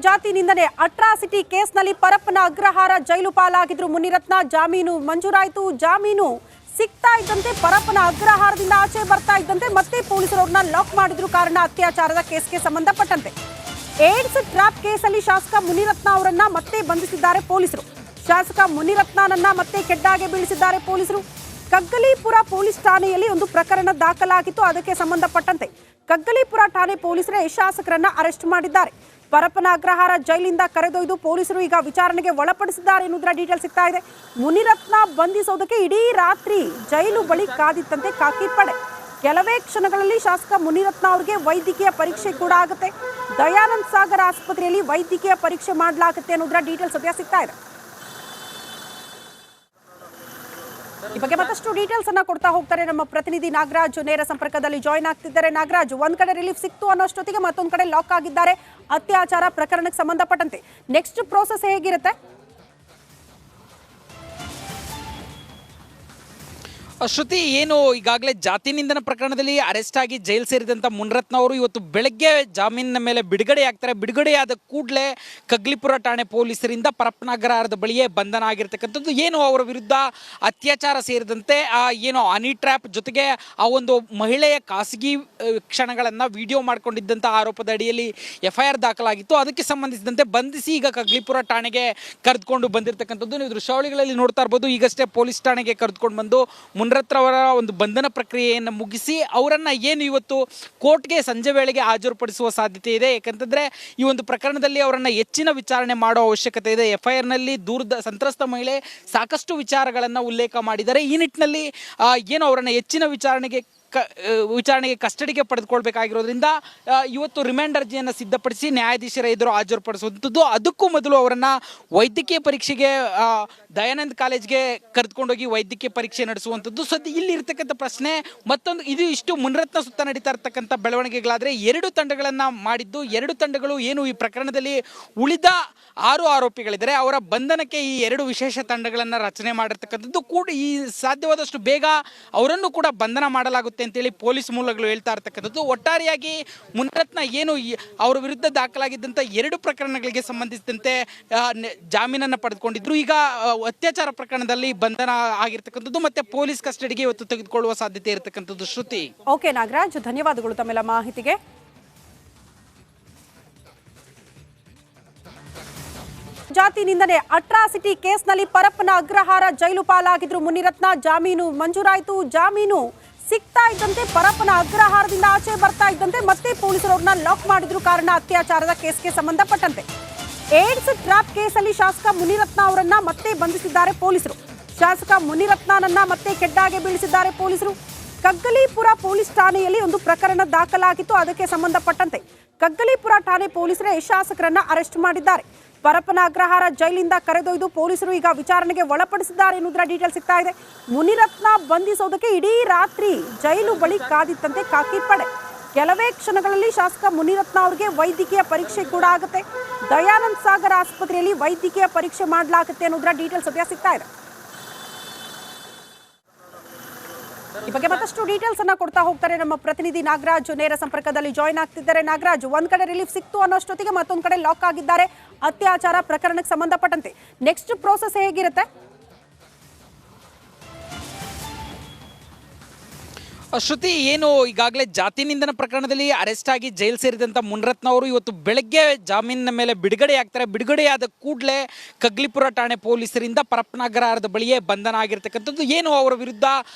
ಜಾತಿ ನಿಂದನೆ ಅಟ್ರಾಸಿಟಿ ಕೇಸ್ನಲ್ಲಿ ಪರಪ್ಪನ ಅಗ್ರಹಾರ ಜೈಲು ಪಾಲಾಗಿದ್ರು ಮುನಿರತ್ನ. ಜಾಮೀನು ಮಂಜೂರಾಯಿತು. ಜಾಮೀನು ಸಿಗ್ತಾ ಇದ್ದಂತೆ ಪರಪ್ಪನ ಅಗ್ರಹಾರದಿಂದ ಆಚೆ ಬರ್ತಾ ಇದ್ದಂತೆ ಮತ್ತೆ ಪೊಲೀಸರು ಅವ್ರನ್ನ ಲಾಕ್ ಮಾಡಿದ್ರು. ಕಾರಣ ಅತ್ಯಾಚಾರದ ಕೇಸ್ಗೆ ಸಂಬಂಧಪಟ್ಟಂತೆ ಏಡ್ಸ್ ಟ್ರಾಪ್ ಕೇಸಲ್ಲಿ ಶಾಸಕ ಮುನಿರತ್ನ ಅವರನ್ನ ಮತ್ತೆ ಬಂಧಿಸಿದ್ದಾರೆ ಪೊಲೀಸರು. ಶಾಸಕ ಮುನಿರತ್ನನನ್ನ ಮತ್ತೆ ಕೆಡ್ಡಾಗೆ ಬೀಳಿಸಿದ್ದಾರೆ ಪೊಲೀಸರು. ಕಗ್ಗಲೀಪುರ ಪೊಲೀಸ್ ಠಾಣೆಯಲ್ಲಿ ಒಂದು ಪ್ರಕರಣ ದಾಖಲಾಗಿತ್ತು. ಅದಕ್ಕೆ ಸಂಬಂಧಪಟ್ಟಂತೆ ಕಗ್ಗಲೀಪುರ ಠಾಣೆ ಪೊಲೀಸರೇ ಶಾಸಕರನ್ನ ಅರೆಸ್ಟ್ ಮಾಡಿದ್ದಾರೆ. ಪರಪ್ಪನ ಅಗ್ರಹಾರ ಜೈಲಿಂದ ಕರೆದೊಯ್ದು ಪೊಲೀಸರು ಈಗ ವಿಚಾರಣೆಗೆ ಒಳಪಡಿಸಿದ್ದಾರೆ ಎನ್ನುವುದರ ಡೀಟೇಲ್ ಸಿಗ್ತಾ ಇದೆ. ಮುನಿರತ್ನ ಬಂಧಿಸೋದಕ್ಕೆ ಇಡೀ ರಾತ್ರಿ ಜೈಲು ಬಳಿ ಕಾದಿತ್ತಂತೆ ಖಾಕಿ ಪಡೆ. ಕೆಲವೇ ಕ್ಷಣಗಳಲ್ಲಿ ಶಾಸಕ ಮುನಿರತ್ನ ಅವರಿಗೆ ವೈದ್ಯಕೀಯ ಪರೀಕ್ಷೆ ಕೂಡ ಆಗುತ್ತೆ. ದಯಾನಂದ ಸಾಗರ್ ಆಸ್ಪತ್ರೆಯಲ್ಲಿ ವೈದ್ಯಕೀಯ ಪರೀಕ್ಷೆ ಮಾಡಲಾಗುತ್ತೆ ಅನ್ನೋದರ ಡೀಟೇಲ್ ಸದ್ಯ ಸಿಗ್ತಾ ಇದೆ. ಈ ಬಗ್ಗೆ ಮತ್ತಷ್ಟು ಡೀಟೇಲ್ಸ್ ಅನ್ನ ಕೊಡ್ತಾ ಹೋಗ್ತಾರೆ ನಮ್ಮ ಪ್ರತಿನಿಧಿ ನಾಗರಾಜ್. ನೇರ ಸಂಪರ್ಕದಲ್ಲಿ ಜಾಯ್ನ್ ಆಗ್ತಿದ್ದಾರೆ. ನಾಗರಾಜ್, ಒಂದ್ ಕಡೆ ರಿಲೀಫ್ ಸಿಕ್ತು ಅನ್ನೋಷ್ಟೊತ್ತಿಗೆ ಮತ್ತೊಂದ್ ಕಡೆ ಲಾಕ್ ಆಗಿದ್ದಾರೆ ಅತ್ಯಾಚಾರ ಪ್ರಕರಣಕ್ಕೆ ಸಂಬಂಧಪಟ್ಟಂತೆ. ನೆಕ್ಸ್ಟ್ ಪ್ರೋಸೆಸ್ ಹೇಗಿರುತ್ತೆ? ಶ್ರುತಿ, ಏನು ಈಗಾಗಲೇ ಜಾತಿ ನಿಂದನ ಪ್ರಕರಣದಲ್ಲಿ ಅರೆಸ್ಟ್ ಆಗಿ ಜೈಲು ಸೇರಿದಂಥ ಮುನಿರತ್ನ ಅವರು ಇವತ್ತು ಬೆಳಗ್ಗೆ ಜಾಮೀನಿನ ಮೇಲೆ ಬಿಡುಗಡೆ ಆಗ್ತಾರೆ. ಬಿಡುಗಡೆಯಾದ ಕೂಡಲೇ ಕಗ್ಲಿಪುರ ಠಾಣೆ ಪೊಲೀಸರಿಂದ ಪರಪ್ಪನ ಅಗ್ರಹಾರದ ಬಳಿಯೇ ಬಂಧನ ಆಗಿರ್ತಕ್ಕಂಥದ್ದು. ಏನು ಅವರ ವಿರುದ್ಧ ಅತ್ಯಾಚಾರ ಸೇರಿದಂತೆ ಏನು ಹನಿ ಟ್ರ್ಯಾಪ್ ಜೊತೆಗೆ ಆ ಒಂದು ಮಹಿಳೆಯ ಖಾಸಗಿ ಕ್ಷಣಗಳನ್ನು ವಿಡಿಯೋ ಮಾಡಿಕೊಂಡಿದ್ದಂಥ ಆರೋಪದ ಅಡಿಯಲ್ಲಿ FIR ದಾಖಲಾಗಿತ್ತು. ಅದಕ್ಕೆ ಸಂಬಂಧಿಸಿದಂತೆ ಬಂಧಿಸಿ ಈಗ ಕಗ್ಲಿಪುರ ಠಾಣೆಗೆ ಕರೆದುಕೊಂಡು ಬಂದಿರತಕ್ಕಂಥದ್ದು. ನೀವು ದೃಶ್ಯಾವಳಿಗಳಲ್ಲಿ ನೋಡ್ತಾ ಇರ್ಬೋದು. ಈಗಷ್ಟೇ ಪೊಲೀಸ್ ಠಾಣೆಗೆ ಕರೆದುಕೊಂಡು ಬಂದು ಮುನಿರತ್ನ ಅವರ ಒಂದು ಬಂಧನ ಪ್ರಕ್ರಿಯೆಯನ್ನು ಮುಗಿಸಿ ಅವರನ್ನು ಏನು ಇವತ್ತು ಕೋರ್ಟ್ಗೆ ಸಂಜೆ ವೇಳೆಗೆ ಹಾಜರುಪಡಿಸುವ ಸಾಧ್ಯತೆ ಇದೆ. ಯಾಕಂತಂದರೆ ಈ ಒಂದು ಪ್ರಕರಣದಲ್ಲಿ ಅವರನ್ನು ಹೆಚ್ಚಿನ ವಿಚಾರಣೆ ಮಾಡೋ ಅವಶ್ಯಕತೆ ಇದೆ. FIRನಲ್ಲಿ ದೂರದ ಸಂತ್ರಸ್ತ ಮಹಿಳೆ ಸಾಕಷ್ಟು ವಿಚಾರಗಳನ್ನು ಉಲ್ಲೇಖ ಮಾಡಿದ್ದಾರೆ. ಈ ನಿಟ್ಟಿನಲ್ಲಿ ಏನು ಅವರನ್ನು ಹೆಚ್ಚಿನ ವಿಚಾರಣೆಗೆ ಕಸ್ಟಡಿಗೆ ಪಡೆದುಕೊಳ್ಬೇಕಾಗಿರೋದ್ರಿಂದ ಇವತ್ತು ರಿಮಾಂಡ್ ಅರ್ಜಿಯನ್ನು ಸಿದ್ಧಪಡಿಸಿ ನ್ಯಾಯಾಧೀಶರ ಎದುರು ಹಾಜರುಪಡಿಸುವಂಥದ್ದು. ಅದಕ್ಕೂ ಮೊದಲು ಅವರನ್ನು ವೈದ್ಯಕೀಯ ಪರೀಕ್ಷೆಗೆ ದಯಾನಂದ್ ಕಾಲೇಜ್ಗೆ ಕರೆದುಕೊಂಡೋಗಿ ವೈದ್ಯಕೀಯ ಪರೀಕ್ಷೆ ನಡೆಸುವಂಥದ್ದು. ಸದ್ಯ ಇಲ್ಲಿ ಇರ್ತಕ್ಕಂಥ ಪ್ರಶ್ನೆ ಮತ್ತೊಂದು, ಇದು ಇಷ್ಟು ಮುನಿರತ್ನ ಸುತ್ತ ನಡೀತಾ ಇರ್ತಕ್ಕಂಥ ಬೆಳವಣಿಗೆಗಳಾದರೆ 2 ತಂಡಗಳನ್ನು ಮಾಡಿದ್ದು 2 ತಂಡಗಳು ಏನು ಈ ಪ್ರಕರಣದಲ್ಲಿ ಉಳಿದ 6 ಆರೋಪಿಗಳಿದ್ದಾರೆ ಅವರ ಬಂಧನಕ್ಕೆ ಈ 2 ವಿಶೇಷ ತಂಡಗಳನ್ನು ರಚನೆ ಮಾಡಿರ್ತಕ್ಕಂಥದ್ದು. ಕೂಡ ಈ ಸಾಧ್ಯವಾದಷ್ಟು ಬೇಗ ಅವರನ್ನು ಕೂಡ ಬಂಧನ ಮಾಡಲಾಗುತ್ತೆ ಅಂತೇಳಿ ಪೊಲೀಸ್ ಮೂಲಗಳು ಹೇಳ್ತಾ ಇರ್ತಕ್ಕಂಥದ್ದು. ಒಟ್ಟಾರೆಯಾಗಿ ಮುನಿರತ್ನ ಏನು ಅವರ ವಿರುದ್ಧ ದಾಖಲಾಗಿದ್ದಂಥ 2 ಪ್ರಕರಣಗಳಿಗೆ ಸಂಬಂಧಿಸಿದಂತೆ ಜಾಮೀನನ್ನು ಪಡೆದುಕೊಂಡಿದ್ರು. ಈಗ ಅತ್ಯಾಚಾರ ಪ್ರಕರಣದಲ್ಲಿ ಬಂಧನ ಆಗಿರ್ತಕ್ಕಂಥದ್ದು ಮತ್ತೆ ಪೊಲೀಸ್ ಕಸ್ಟಡಿಗೆ ಇವತ್ತು ತೆಗೆದುಕೊಳ್ಳುವ ಸಾಧ್ಯತೆ ಇರತಕ್ಕಂಥದ್ದು. ಶ್ರುತಿ, ಓಕೆ ನಾಗರಾಜ್, ಧನ್ಯವಾದಗಳು ತಮ್ಮೆಲ್ಲ ಮಾಹಿತಿಗೆ. ಜಾತಿ ನಿಂದನೆ ಅಟ್ರಾಸಿಟಿ ಕೇಸ್ನಲ್ಲಿ ಪರಪ್ಪನ ಅಗ್ರಹಾರ ಜೈಲು ಪಾಲಾಗಿದ್ರು ಮುನಿರತ್ನ. ಜಾಮೀನು ಮಂಜೂರಾಯಿತು. ಜಾಮೀನು ಸಿಗ್ತಾ ಇದ್ದಂತೆ ಪರಪ್ಪನ ಅಗ್ರಹಾರದಿಂದ ಆಚೆ ಬರ್ತಾ ಇದ್ದಂತೆ ಮತ್ತೆ ಪೊಲೀಸರು ಅವ್ರನ್ನ ಲಾಕ್ ಮಾಡಿದ್ರು. ಕಾರಣ ಅತ್ಯಾಚಾರದ ಕೇಸ್ಗೆ ಸಂಬಂಧಪಟ್ಟಂತೆ ಏಡ್ಸ್ ಟ್ರಾಪ್ ಕೇಸಲ್ಲಿ ಶಾಸಕ ಮುನಿರತ್ನ ಅವರನ್ನ ಮತ್ತೆ ಬಂಧಿಸಿದ್ದಾರೆ ಪೊಲೀಸರು. ಶಾಸಕ ಮುನಿರತ್ನನನ್ನ ಮತ್ತೆ ಕೆಡ್ಡಾಗೆ ಬೀಳಿಸಿದ್ದಾರೆ ಪೊಲೀಸರು. ಕಗ್ಗಲೀಪುರ ಪೊಲೀಸ್ ಠಾಣೆಯಲ್ಲಿ ಒಂದು ಪ್ರಕರಣ ದಾಖಲಾಗಿತ್ತು. ಅದಕ್ಕೆ ಸಂಬಂಧಪಟ್ಟಂತೆ ಕಗ್ಗಲೀಪುರ ಠಾಣೆ ಪೊಲೀಸರೇ ಶಾಸಕರನ್ನ ಅರೆಸ್ಟ್ ಮಾಡಿದ್ದಾರೆ. ಪರಪ್ಪನ ಅಗ್ರಹಾರ ಜೈಲಿಂದ ಕರೆದೊಯ್ದು ಪೊಲೀಸರು ಈಗ ವಿಚಾರಣೆಗೆ ಒಳಪಡಿಸಿದ್ದಾರೆ ಎನ್ನುವುದರ ಡೀಟೇಲ್ ಸಿಗ್ತಾ ಇದೆ. ಮುನಿರತ್ನ ಬಂಧಿಸೋದಕ್ಕೆ ಇಡೀ ರಾತ್ರಿ ಜೈಲು ಬಳಿ ಕಾದಿತ್ತಂತೆ ಖಾಕಿ ಪಡೆ. ಕೆಲವೇ ಕ್ಷಣಗಳಲ್ಲಿ ಶಾಸಕ ಮುನಿರತ್ನ ಅವರಿಗೆ ವೈದ್ಯಕೀಯ ಪರೀಕ್ಷೆ ಕೂಡ ಆಗುತ್ತೆ. ದಯಾನಂದ ಸಾಗರ್ ಆಸ್ಪತ್ರೆಯಲ್ಲಿ ವೈದ್ಯಕೀಯ ಪರೀಕ್ಷೆ ಮಾಡಲಾಗುತ್ತೆ ಅನ್ನೋದರ ಡೀಟೇಲ್ ಸದ್ಯ ಸಿಗ್ತಾ ಇದೆ. ಈ ಬಗ್ಗೆ ಮತ್ತಷ್ಟು ಡೀಟೇಲ್ಸ್ ಅನ್ನ ಕೊಡ್ತಾ ಹೋಗ್ತಾರೆ ನಮ್ಮ ಪ್ರತಿನಿಧಿ ನಾಗರಾಜ್. ನೇರ ಸಂಪರ್ಕದಲ್ಲಿ ಜಾಯ್ನ್ ಆಗ್ತಿದ್ದಾರೆ. ನಾಗರಾಜ್, ಒಂದ್ ಕಡೆ ರಿಲೀಫ್ ಸಿಕ್ತು ಅನ್ನೋಷ್ಟೊತ್ತಿಗೆ ಮತ್ತೊಂದ್ ಕಡೆ ಲಾಕ್ ಆಗಿದ್ದಾರೆ ಅತ್ಯಾಚಾರ ಪ್ರಕರಣಕ್ಕೆ ಸಂಬಂಧಪಟ್ಟಂತೆ. ನೆಕ್ಸ್ಟ್ ಪ್ರೋಸೆಸ್ ಹೇಗಿರುತ್ತೆ? ಶ್ರುತಿ, ಏನು ಈಗಾಗಲೇ ಜಾತಿ ನಿಂದನ ಪ್ರಕರಣದಲ್ಲಿ ಅರೆಸ್ಟ್ ಆಗಿ ಜೈಲು ಸೇರಿದಂಥ ಮುನಿರತ್ನ ಅವರು ಇವತ್ತು ಬೆಳಗ್ಗೆ ಜಾಮೀನಿನ ಮೇಲೆ ಬಿಡುಗಡೆ ಆಗ್ತಾರೆ. ಬಿಡುಗಡೆಯಾದ ಕೂಡಲೇ ಕಗ್ಲಿಪುರ ಠಾಣೆ ಪೊಲೀಸರಿಂದ ಪರಪ್ಪನ ಅಗ್ರಹಾರದ ಬಳಿಯೇ ಬಂಧನ ಆಗಿರ್ತಕ್ಕಂಥದ್ದು. ಏನು ಅವರ ವಿರುದ್ಧ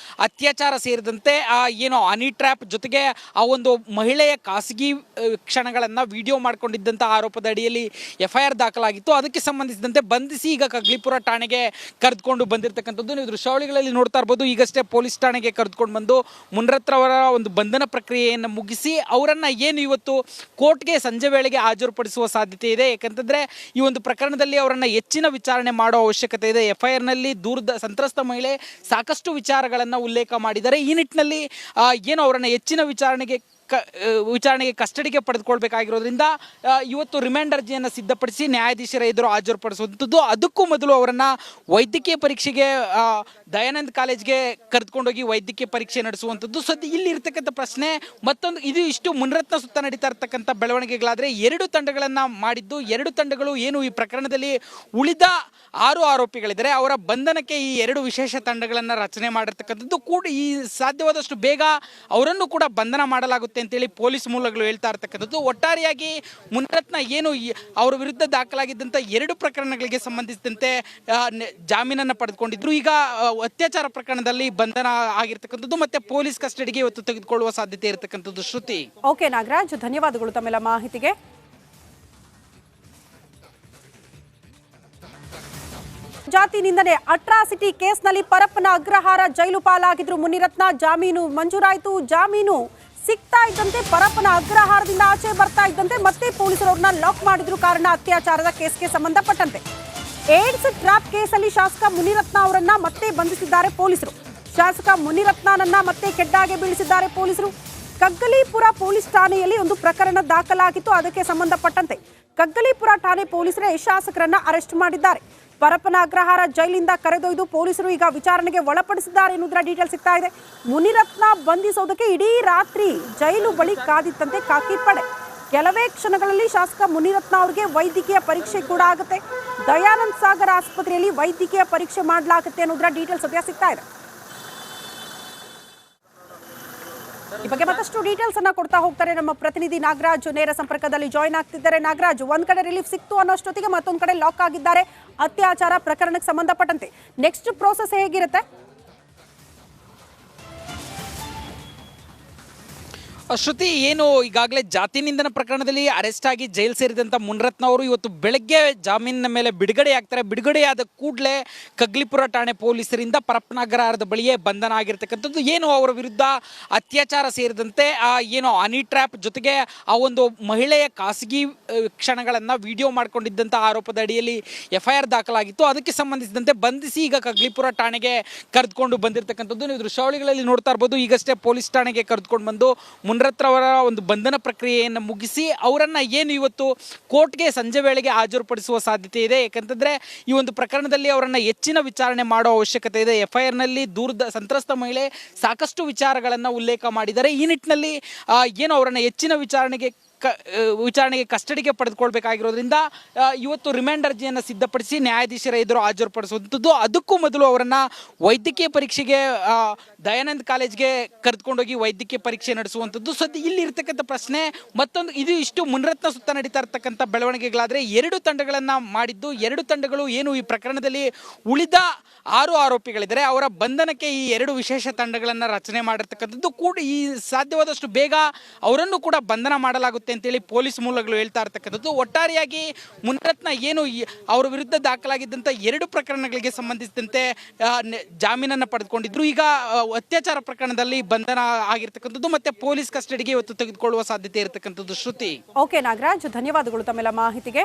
ಅತ್ಯಾಚಾರ ಸೇರಿದಂತೆ ಏನು ಹನಿ ಟ್ರ್ಯಾಪ್ ಜೊತೆಗೆ ಆ ಒಂದು ಮಹಿಳೆಯ ಖಾಸಗಿ ಕ್ಷಣಗಳನ್ನು ವಿಡಿಯೋ ಮಾಡಿಕೊಂಡಿದ್ದಂಥ ಆರೋಪದ ಅಡಿಯಲ್ಲಿ FIR ದಾಖಲಾಗಿತ್ತು. ಅದಕ್ಕೆ ಸಂಬಂಧಿಸಿದಂತೆ ಬಂಧಿಸಿ ಈಗ ಕಗ್ಲಿಪುರ ಠಾಣೆಗೆ ಕರೆದುಕೊಂಡು ಬಂದಿರತಕ್ಕಂಥದ್ದು. ನೀವು ದೃಶ್ಯಾವಳಿಗಳಲ್ಲಿ ನೋಡ್ತಾ ಇರ್ಬೋದು. ಈಗಷ್ಟೇ ಪೊಲೀಸ್ ಠಾಣೆಗೆ ಕರೆದುಕೊಂಡು ಬಂದು ಮುನಿರತ್ನ ಅವರ ಒಂದು ಬಂಧನ ಪ್ರಕ್ರಿಯೆಯನ್ನು ಮುಗಿಸಿ ಅವರನ್ನು ಏನು ಇವತ್ತು ಕೋರ್ಟ್ಗೆ ಸಂಜೆ ವೇಳೆಗೆ ಹಾಜರುಪಡಿಸುವ ಸಾಧ್ಯತೆ ಇದೆ. ಯಾಕಂತಂದರೆ ಈ ಒಂದು ಪ್ರಕರಣದಲ್ಲಿ ಅವರನ್ನು ಹೆಚ್ಚಿನ ವಿಚಾರಣೆ ಮಾಡೋ ಅವಶ್ಯಕತೆ ಇದೆ. FIRನಲ್ಲಿ ದೂರದ ಸಂತ್ರಸ್ತ ಮಹಿಳೆ ಸಾಕಷ್ಟು ವಿಚಾರಗಳನ್ನು ಉಲ್ಲೇಖ ಮಾಡಿದ್ದಾರೆ. ಈ ನಿಟ್ಟಿನಲ್ಲಿ ಏನು ಅವರನ್ನು ಹೆಚ್ಚಿನ ವಿಚಾರಣೆಗೆ ವಿಚಾರಣೆಗೆ ಕಸ್ಟಡಿಗೆ ಪಡೆದುಕೊಳ್ಬೇಕಾಗಿರೋದ್ರಿಂದ ಇವತ್ತು ರಿಮಾಂಡ್ ಅರ್ಜಿಯನ್ನು ಸಿದ್ಧಪಡಿಸಿ ನ್ಯಾಯಾಧೀಶರ ಎದುರು ಹಾಜರುಪಡಿಸುವಂಥದ್ದು. ಅದಕ್ಕೂ ಮೊದಲು ಅವರನ್ನು ವೈದ್ಯಕೀಯ ಪರೀಕ್ಷೆಗೆ ದಯಾನಂದ್ ಕಾಲೇಜ್ಗೆ ಕರೆದುಕೊಂಡೋಗಿ ವೈದ್ಯಕೀಯ ಪರೀಕ್ಷೆ ನಡೆಸುವಂಥದ್ದು. ಸದ್ಯ ಇಲ್ಲಿ ಇರ್ತಕ್ಕಂಥ ಪ್ರಶ್ನೆ ಮತ್ತೊಂದು, ಇದು ಇಷ್ಟು ಮುನಿರತ್ನ ಸುತ್ತ ನಡೀತಾ ಇರ್ತಕ್ಕಂಥ ಬೆಳವಣಿಗೆಗಳಾದರೆ ಎರಡು ತಂಡಗಳನ್ನು ಮಾಡಿದ್ದು, ಎರಡು ತಂಡಗಳು ಏನು ಈ ಪ್ರಕರಣದಲ್ಲಿ ಉಳಿದ 6 ಆರೋಪಿಗಳಿದ್ದಾರೆ ಅವರ ಬಂಧನಕ್ಕೆ ಈ 2 ವಿಶೇಷ ತಂಡಗಳನ್ನು ರಚನೆ ಮಾಡಿರ್ತಕ್ಕಂಥದ್ದು ಕೂಡ ಈ ಸಾಧ್ಯವಾದಷ್ಟು ಬೇಗ ಅವರನ್ನು ಕೂಡ ಬಂಧನ ಮಾಡಲಾಗುತ್ತೆ ಅಂತೇಳಿ ಪೊಲೀಸ್ ಮೂಲಗಳು ಹೇಳ್ತಾ ಇರ್ತಕ್ಕಂಥದ್ದು. ಒಟ್ಟಾರೆಯಾಗಿ ಮುನಿರತ್ನ ಏನು ಅವರ ವಿರುದ್ಧ ದಾಖಲಾಗಿದ್ದಂಥ 2 ಪ್ರಕರಣಗಳಿಗೆ ಸಂಬಂಧಿಸಿದಂತೆ ಜಾಮೀನನ್ನು ಪಡೆದುಕೊಂಡಿದ್ರು. ಈಗ ಅತ್ಯಾಚಾರ ಪ್ರಕರಣದಲ್ಲಿ ಬಂಧನ ಆಗಿರ್ತಕ್ಕಂಥದ್ದು ಮತ್ತೆ ಪೊಲೀಸ್ ಕಸ್ಟಡಿಗೆ ಇವತ್ತು ತೆಗೆದುಕೊಳ್ಳುವ ಸಾಧ್ಯತೆ ಇರತಕ್ಕಂಥದ್ದು. ಶ್ರುತಿ. ಓಕೆ ನಾಗರಾಜ್, ಧನ್ಯವಾದಗಳು ತಮ್ಮೆಲ್ಲ ಮಾಹಿತಿಗೆ. ಜಾತಿ ನಿಂದನೆ ಅಟ್ರಾಸಿಟಿ ಕೇಸ್ನಲ್ಲಿ ಪರಪ್ಪನ ಅಗ್ರಹಾರ ಜೈಲು ಪಾಲಾಗಿದ್ರು ಮುನಿರತ್ನ. ಜಾಮೀನು ಮಂಜೂರಾಯಿತು. ಜಾಮೀನು ಸಿಗ್ತಾ ಇದ್ದಂತೆ ಪರಪ್ಪನ ಅಗ್ರಹಾರದಿಂದ ಆಚೆ ಬರ್ತಾ ಇದ್ದಂತೆ ಮತ್ತೆ ಪೊಲೀಸರು ಅವ್ರನ್ನ ಲಾಕ್ ಮಾಡಿದ್ರು. ಕಾರಣ ಅತ್ಯಾಚಾರದ ಕೇಸ್ಗೆ ಸಂಬಂಧಪಟ್ಟಂತೆ ಏಡ್ಸ್ ಟ್ರಾಪ್ ಕೇಸಲ್ಲಿ ಶಾಸಕ ಮುನಿರತ್ನ ಅವರನ್ನ ಮತ್ತೆ ಬಂಧಿಸಿದ್ದಾರೆ ಪೊಲೀಸರು. ಶಾಸಕ ಮುನಿರತ್ನನನ್ನ ಮತ್ತೆ ಕೆಡ್ಡಾಗೆ ಬೀಳಿಸಿದ್ದಾರೆ ಪೊಲೀಸರು. ಕಗ್ಗಲೀಪುರ ಪೊಲೀಸ್ ಠಾಣೆಯಲ್ಲಿ ಒಂದು ಪ್ರಕರಣ ದಾಖಲಾಗಿತ್ತು. ಅದಕ್ಕೆ ಸಂಬಂಧಪಟ್ಟಂತೆ ಕಗ್ಗಲೀಪುರ ಠಾಣೆ ಪೊಲೀಸರೇ ಶಾಸಕರನ್ನ ಅರೆಸ್ಟ್ ಮಾಡಿದ್ದಾರೆ. ಪರಪ್ಪನ ಅಗ್ರಹಾರ ಜೈಲಿಂದ ಕರೆದೊಯ್ದು ಪೊಲೀಸರು ಈಗ ವಿಚಾರಣೆಗೆ ಒಳಪಡಿಸಿದ್ದಾರೆ ಎನ್ನುವುದರ ಡೀಟೇಲ್ ಸಿಗ್ತಾ ಇದೆ. ಮುನಿರತ್ನ ಬಂಧಿಸೋದಕ್ಕೆ ಇಡೀ ರಾತ್ರಿ ಜೈಲು ಬಳಿ ಕಾದಿತ್ತಂತೆ ಖಾಕಿ ಪಡೆ. ಕೆಲವೇ ಕ್ಷಣಗಳಲ್ಲಿ ಶಾಸಕ ಮುನಿರತ್ನ ಅವರಿಗೆ ವೈದ್ಯಕೀಯ ಪರೀಕ್ಷೆ ಕೂಡ ಆಗುತ್ತೆ. ದಯಾನಂದ್ ಸಾಗರ್ ಆಸ್ಪತ್ರೆಯಲ್ಲಿ ವೈದ್ಯಕೀಯ ಪರೀಕ್ಷೆ ಮಾಡಲಾಗುತ್ತೆ ಅನ್ನೋದರ ಡೀಟೇಲ್ ಸದ್ಯ ಸಿಗ್ತಾ ಇದೆ. ಈ ಬಗ್ಗೆ ಮತ್ತಷ್ಟು ಡೀಟೇಲ್ಸ್ ಅನ್ನ ಕೊಡ್ತಾ ಹೋಗ್ತಾರೆ ನಮ್ಮ ಪ್ರತಿನಿಧಿ ನಾಗರಾಜ್. ನೇರ ಸಂಪರ್ಕದಲ್ಲಿ ಜಾಯಿನ್ ಆಗ್ತಿದ್ದಾರೆ. ನಾಗರಾಜ್, ಒಂದ್ ಕಡೆ ರಿಲೀಫ್ ಸಿಕ್ತು ಅನ್ನೋಷ್ಟೊತ್ತಿಗೆ ಮತ್ತೊಂದ್ ಕಡೆ ಲಾಕ್ ಆಗಿದ್ದಾರೆ ಅತ್ಯಾಚಾರ ಪ್ರಕರಣಕ್ಕೆ ಸಂಬಂಧಪಟ್ಟಂತೆ. ನೆಕ್ಸ್ಟ್ ಪ್ರೋಸೆಸ್ ಹೇಗಿರುತ್ತೆ? ಶ್ರುತಿ, ಏನು ಈಗಾಗಲೇ ಜಾತಿ ನಿಂದನ ಪ್ರಕರಣದಲ್ಲಿ ಅರೆಸ್ಟ್ ಆಗಿ ಜೈಲು ಸೇರಿದಂಥ ಮುನಿರತ್ನ ಅವರು ಇವತ್ತು ಬೆಳಗ್ಗೆ ಜಾಮೀನಿನ ಮೇಲೆ ಬಿಡುಗಡೆ ಆಗ್ತಾರೆ. ಬಿಡುಗಡೆಯಾದ ಕೂಡಲೇ ಕಗ್ಲಿಪುರ ಠಾಣೆ ಪೊಲೀಸರಿಂದ ಪರಪ್ಪನ ಅಗ್ರಹಾರದ ಬಳಿಯೇ ಬಂಧನ ಆಗಿರ್ತಕ್ಕಂಥದ್ದು. ಏನು ಅವರ ವಿರುದ್ಧ ಅತ್ಯಾಚಾರ ಸೇರಿದಂತೆ ಏನು ಹನಿ ಟ್ರ್ಯಾಪ್ ಜೊತೆಗೆ ಆ ಒಂದು ಮಹಿಳೆಯ ಖಾಸಗಿ ಕ್ಷಣಗಳನ್ನು ವಿಡಿಯೋ ಮಾಡಿಕೊಂಡಿದ್ದಂಥ ಆರೋಪದ ಅಡಿಯಲ್ಲಿ FIR ದಾಖಲಾಗಿತ್ತು. ಅದಕ್ಕೆ ಸಂಬಂಧಿಸಿದಂತೆ ಬಂಧಿಸಿ ಈಗ ಕಗ್ಲಿಪುರ ಠಾಣೆಗೆ ಕರೆದುಕೊಂಡು ಬಂದಿರತಕ್ಕಂಥದ್ದು. ನೀವು ದೃಶ್ಯಾವಳಿಗಳಲ್ಲಿ ನೋಡ್ತಾ ಇರ್ಬೋದು. ಈಗಷ್ಟೇ ಪೊಲೀಸ್ ಠಾಣೆಗೆ ಕರೆದುಕೊಂಡು ಬಂದು ಮುನಿರತ್ನವರ ಒಂದು ಬಂಧನ ಪ್ರಕ್ರಿಯೆಯನ್ನು ಮುಗಿಸಿ ಅವರನ್ನು ಏನು ಇವತ್ತು ಕೋರ್ಟ್ಗೆ ಸಂಜೆ ವೇಳೆಗೆ ಹಾಜರುಪಡಿಸುವ ಸಾಧ್ಯತೆ ಇದೆ. ಯಾಕಂತಂದರೆ ಈ ಒಂದು ಪ್ರಕರಣದಲ್ಲಿ ಅವರನ್ನು ಹೆಚ್ಚಿನ ವಿಚಾರಣೆ ಮಾಡೋ ಅವಶ್ಯಕತೆ ಇದೆ. FIRನಲ್ಲಿ ದೂರದ ಸಂತ್ರಸ್ತ ಮಹಿಳೆ ಸಾಕಷ್ಟು ವಿಚಾರಗಳನ್ನು ಉಲ್ಲೇಖ ಮಾಡಿದ್ದಾರೆ. ಈ ನಿಟ್ಟಿನಲ್ಲಿ ಏನು ಅವರನ್ನು ಹೆಚ್ಚಿನ ವಿಚಾರಣೆಗೆ ಕಸ್ಟಡಿಗೆ ಪಡೆದುಕೊಳ್ಬೇಕಾಗಿರೋದ್ರಿಂದ ಇವತ್ತು ರಿಮಾಂಡ್ ಅರ್ಜಿಯನ್ನು ಸಿದ್ಧಪಡಿಸಿ ನ್ಯಾಯಾಧೀಶರ ಎದುರು ಹಾಜರುಪಡಿಸುವಂಥದ್ದು. ಅದಕ್ಕೂ ಮೊದಲು ಅವರನ್ನು ವೈದ್ಯಕೀಯ ಪರೀಕ್ಷೆಗೆ ದಯಾನಂದ್ ಕಾಲೇಜ್ಗೆ ಕರೆದುಕೊಂಡೋಗಿ ವೈದ್ಯಕೀಯ ಪರೀಕ್ಷೆ ನಡೆಸುವಂಥದ್ದು. ಸದ್ಯ ಇಲ್ಲಿ ಇರ್ತಕ್ಕಂಥ ಪ್ರಶ್ನೆ ಮತ್ತೊಂದು, ಇದು ಇಷ್ಟು ಮುನಿರತ್ನ ಸುತ್ತ ನಡೀತಾ ಇರ್ತಕ್ಕಂಥ ಬೆಳವಣಿಗೆಗಳಾದರೆ 2 ತಂಡಗಳನ್ನು ಮಾಡಿದ್ದು, 2 ತಂಡಗಳು ಏನು ಈ ಪ್ರಕರಣದಲ್ಲಿ ಉಳಿದ 6 ಆರೋಪಿಗಳಿದ್ದಾರೆ ಅವರ ಬಂಧನಕ್ಕೆ ಈ 2 ವಿಶೇಷ ತಂಡಗಳನ್ನು ರಚನೆ ಮಾಡಿರ್ತಕ್ಕಂಥದ್ದು ಕೂಡ ಈ ಸಾಧ್ಯವಾದಷ್ಟು ಬೇಗ ಅವರನ್ನು ಕೂಡ ಬಂಧನ ಮಾಡಲಾಗುತ್ತೆ ಅಂತೇಳಿ ಪೊಲೀಸ್ ಮೂಲಗಳು ಹೇಳ್ತಾ ಇರ್ತಕ್ಕಂಥದ್ದು. ಒಟ್ಟಾರೆಯಾಗಿ ಮುನಿರತ್ನ ಏನು ಅವರ ವಿರುದ್ಧ ದಾಖಲಾಗಿದ್ದಂಥ 2 ಪ್ರಕರಣಗಳಿಗೆ ಸಂಬಂಧಿಸಿದಂತೆ ಜಾಮೀನನ್ನು ಪಡೆದುಕೊಂಡಿದ್ರು. ಈಗ ಅತ್ಯಾಚಾರ ಪ್ರಕರಣದಲ್ಲಿ ಬಂಧನ ಆಗಿರ್ತಕ್ಕಂಥದ್ದು ಮತ್ತೆ ಪೊಲೀಸ್ ಕಸ್ಟಡಿಗೆ ಇವತ್ತು ತೆಗೆದುಕೊಳ್ಳುವ ಸಾಧ್ಯತೆ ಇರತಕ್ಕಂಥದ್ದು. ಶ್ರುತಿ. ಓಕೆ ನಾಗರಾಜ್, ಧನ್ಯವಾದಗಳು ತಮ್ಮೆಲ್ಲ ಮಾಹಿತಿಗೆ.